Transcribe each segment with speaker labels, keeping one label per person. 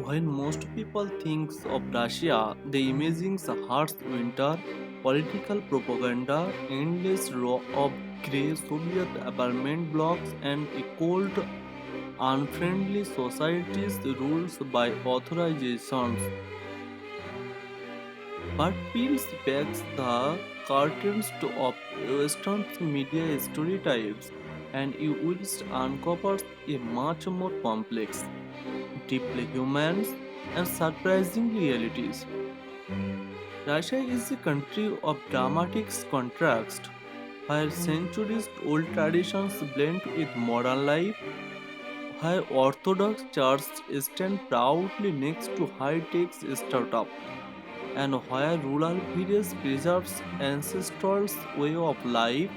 Speaker 1: When most people think of Russia, they imagine a harsh winter, political propaganda, endless row of grey Soviet apartment blocks, and a cold, unfriendly societies ruled by authorizations. But peels back the curtains of Western media stereotypes, and you will uncover a much more complex, deeply human, and surprising realities. Russia is a country of dramatic contrast, where centuries old traditions blend with modern life, where Orthodox churches stand proudly next to high tech startups, and where rural villages preserves ancestral way of life,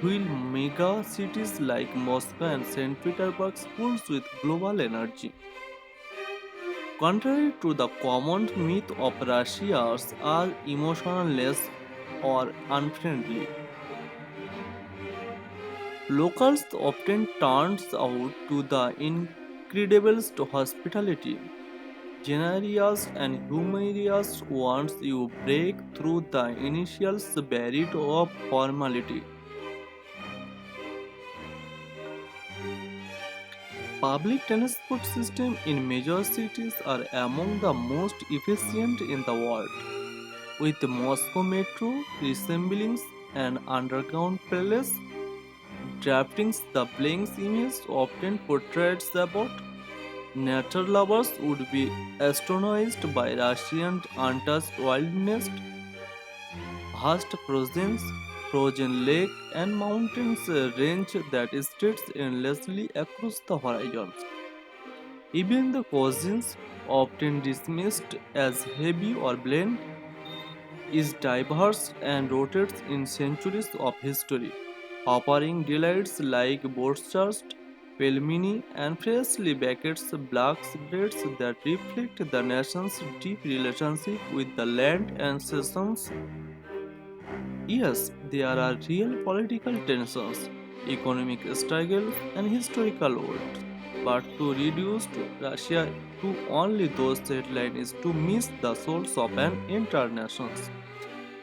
Speaker 1: while mega cities like Moscow and St. Petersburg pulse with global energy. Contrary to the common myth of Russians are emotionless or unfriendly, locals often turns out to the incrediblest hospitality, generous and humorous once you break through the initial barrier of formality. Public transport systems in major cities are among the most efficient in the world, with Moscow Metro resembling an underground palace. Drafting the Blank's image often portrays about nature lovers would be astonished by Russian untouched wildness, vast frozen lake, and mountains range that stretch endlessly across the horizons. Even the cuisines, often dismissed as heavy or bland, is diverse and rooted in centuries of history, offering delights like borscht, pelmeni, and freshly baked black breads that reflect the nation's deep relationship with the land and seasons. Yes, there are real political tensions, economic struggles, and historical wars. But to reduce Russia to only those headlines is to miss the souls of an entire nation.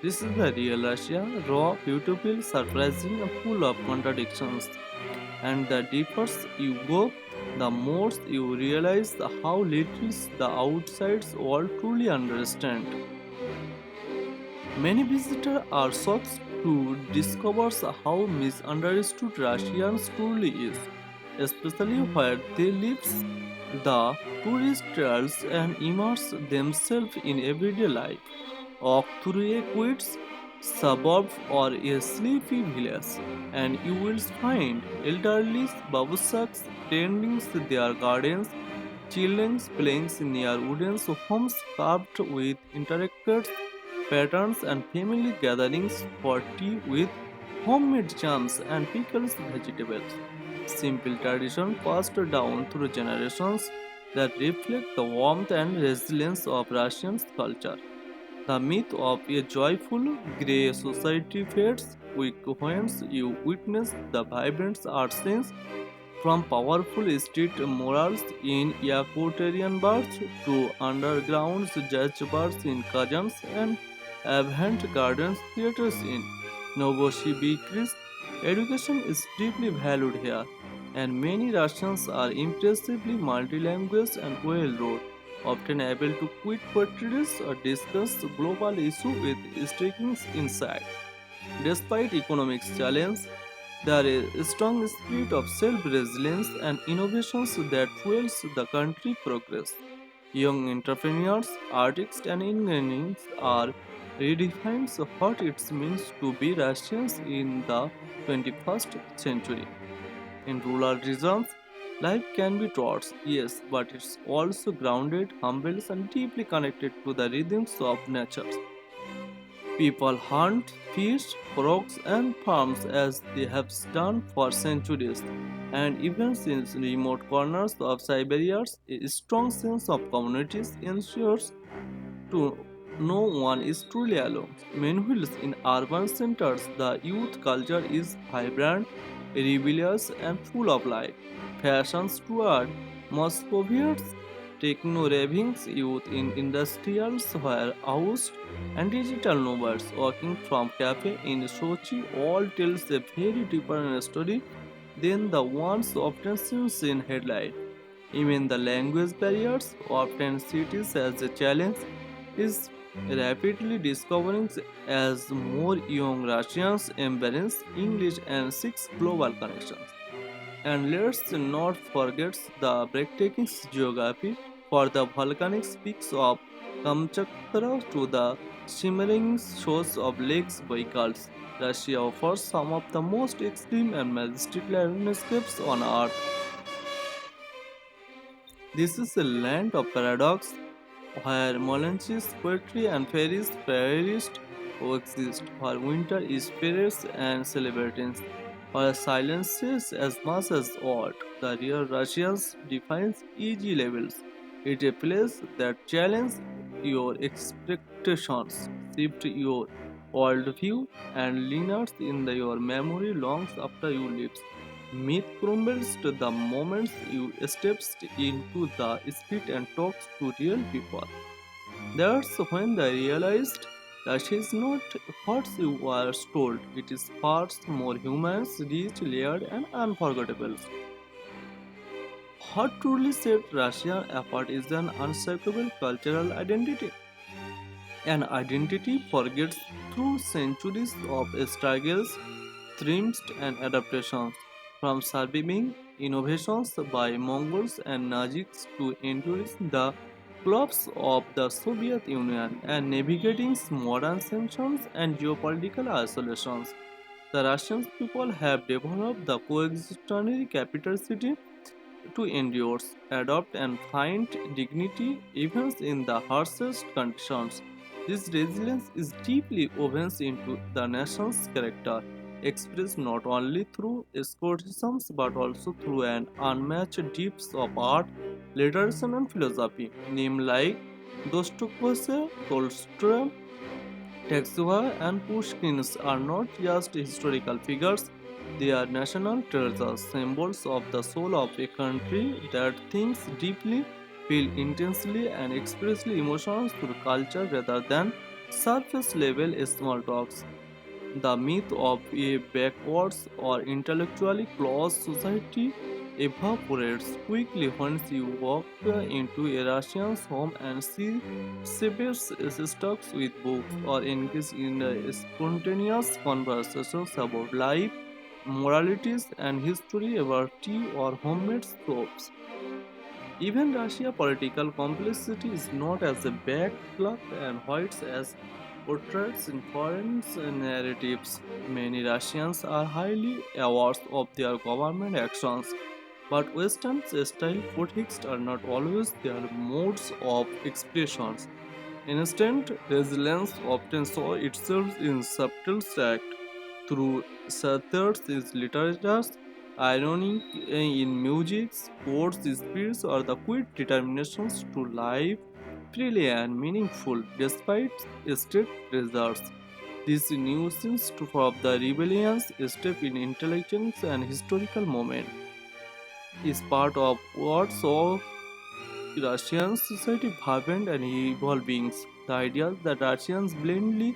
Speaker 1: This is the real Russia, raw, beautiful, surprising, and full of contradictions. And the deeper you go, the more you realize how little the outside world truly understands. Many visitors are shocked to discover how misunderstood Russians truly is, especially where they live the tourist trails and immerse themselves in everyday life. Walk through a quiet suburb or a sleepy village, and you will find elderly babusaks tending their gardens, children playing near wooden homes carved with intricate patterns, and family gatherings for tea with homemade jams and pickles vegetables. Simple tradition passed down through generations that reflect the warmth and resilience of Russian culture. The myth of a joyful grey society fades quick when you witness the vibrant art scenes from powerful street murals in Yakutarian bars to underground jazz bars in Kazans and avant-garde theaters in Novosibirsk. Education is deeply valued here, and many Russians are impressively multilingual and well-read, often able to quote portraits or discuss global issues with striking insight. Despite economic challenges, there is a strong spirit of self-resilience and innovations that fuels the country's progress. Young entrepreneurs, artists, and engineers are redefines what it means to be Russians in the 21st century. In rural regions, life can be taught, yes, but it's also grounded, humble, and deeply connected to the rhythms of nature. People hunt, fish, frogs, and farms as they have done for centuries, and even since remote corners of Siberia, a strong sense of communities ensures to no one is truly alone. Meanwhile, in urban centers, the youth culture is vibrant, rebellious, and full of life. Fashions toward Muscovites techno-ravings youth in industrial warehouse, and digital nomads walking from cafe in Sochi all tells a very different story than the ones often seen in headline. Even the language barriers, often cities as a challenge, is rapidly discovering as more young Russians embrace English and seek global connections. And let's not forget the breathtaking geography for the volcanic peaks of Kamchatka to the shimmering shores of lakes vehicles. Russia offers some of the most extreme and majestic landscapes on Earth. This is a land of paradox where Molanchis poetry and fairies fairist coexist, where winter is fierce and celebrations, where silence is as much as art. The real Russians defines easy levels. It's a place that challenges your expectations, shift your worldview, and lingers in your memory long after you leave. Myth crumbles to the moment you steps into the street and talks to real people. That's when they realized that she's not what you were told. It is far more human, rich, layered, and unforgettable. What truly set Russia apart is an unshakable cultural identity. An identity forgets through centuries of struggles, triumphs, and adaptations, from surviving innovations by Mongols and Nazis to enduring the collapse of the Soviet Union and navigating modern sanctions and geopolitical isolations. The Russian people have developed the coexistential capacity to endure, adapt, and find dignity even in the harshest conditions. This resilience is deeply woven into the nation's character, expressed not only through escortisms but also through an unmatched depths of art, literature, and philosophy. Names like Dostoevsky, Tolstoy, Texuva and Pushkin are not just historical figures, they are national treasures, symbols of the soul of a country that thinks deeply, feels intensely, and expresses emotions through culture rather than surface level small talks. The myth of a backwards or intellectually closed society evaporates quickly once you walk into a Russian's home and see siblings stuck with books or engage in spontaneous conversations about life, moralities, and history about tea or homemade soaps. Even Russia political complexity is not as a black and white as portrayed in foreign narratives. Many Russians are highly aware of their government actions, but Western style politics are not always their modes of expressions. Instant resilience often saw itself in subtle act through satires in literature, irony in music, sports, spirits, or the quick determinations to live freely and meaningful despite strict results. This nuisance of the rebellions step in intelligence and historical moment is part of what saw Russian society vibrant and evolving. The idea that Russians blindly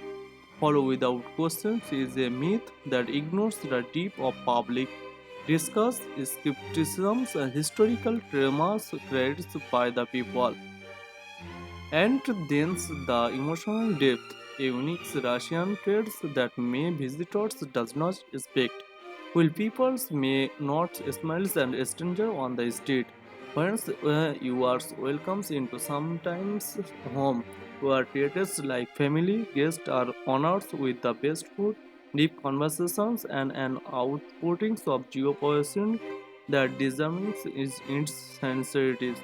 Speaker 1: follow without questions is a myth that ignores the depth of public discourse, skepticisms, and historical traumas created by the people. And thence the emotional depth, a unique Russian traits that may visitors does not expect. While peoples may not smile and stranger on the street, once you are welcomes into sometimes home, where theaters like family guests are honored with the best food, deep conversations, and an outputting of geopolitics that determines its sincerities.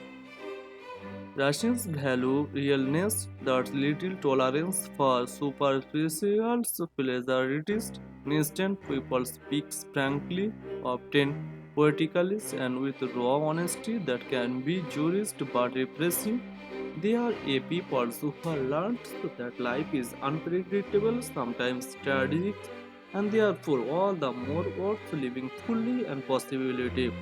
Speaker 1: Russians value realness, that little tolerance for superficial pleasantries. Instant people speak frankly, often poetically, and with raw honesty that can be jurist but repressive. They are a people who have learned that life is unpredictable, sometimes tragic, and therefore all the more worth living fully and possibility.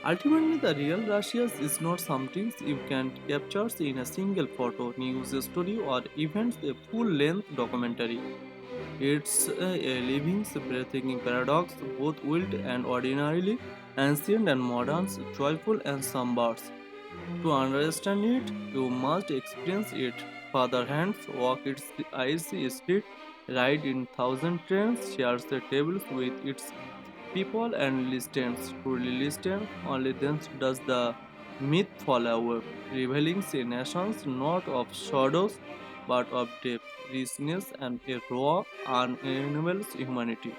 Speaker 1: Ultimately, the real Russia is not something you can capture in a single photo, news story, or even a full length documentary. It's a living, breathing paradox, both wild and ordinarily, ancient and modern, joyful and somber. To understand it, you must experience it. Father hands walk its icy street, ride in thousand trains, shares the tables with its people and listens. Truly listen, only then does the myth fall away, revealing a nations not of shadows but of depth, richness, and a raw, unenviable humanity.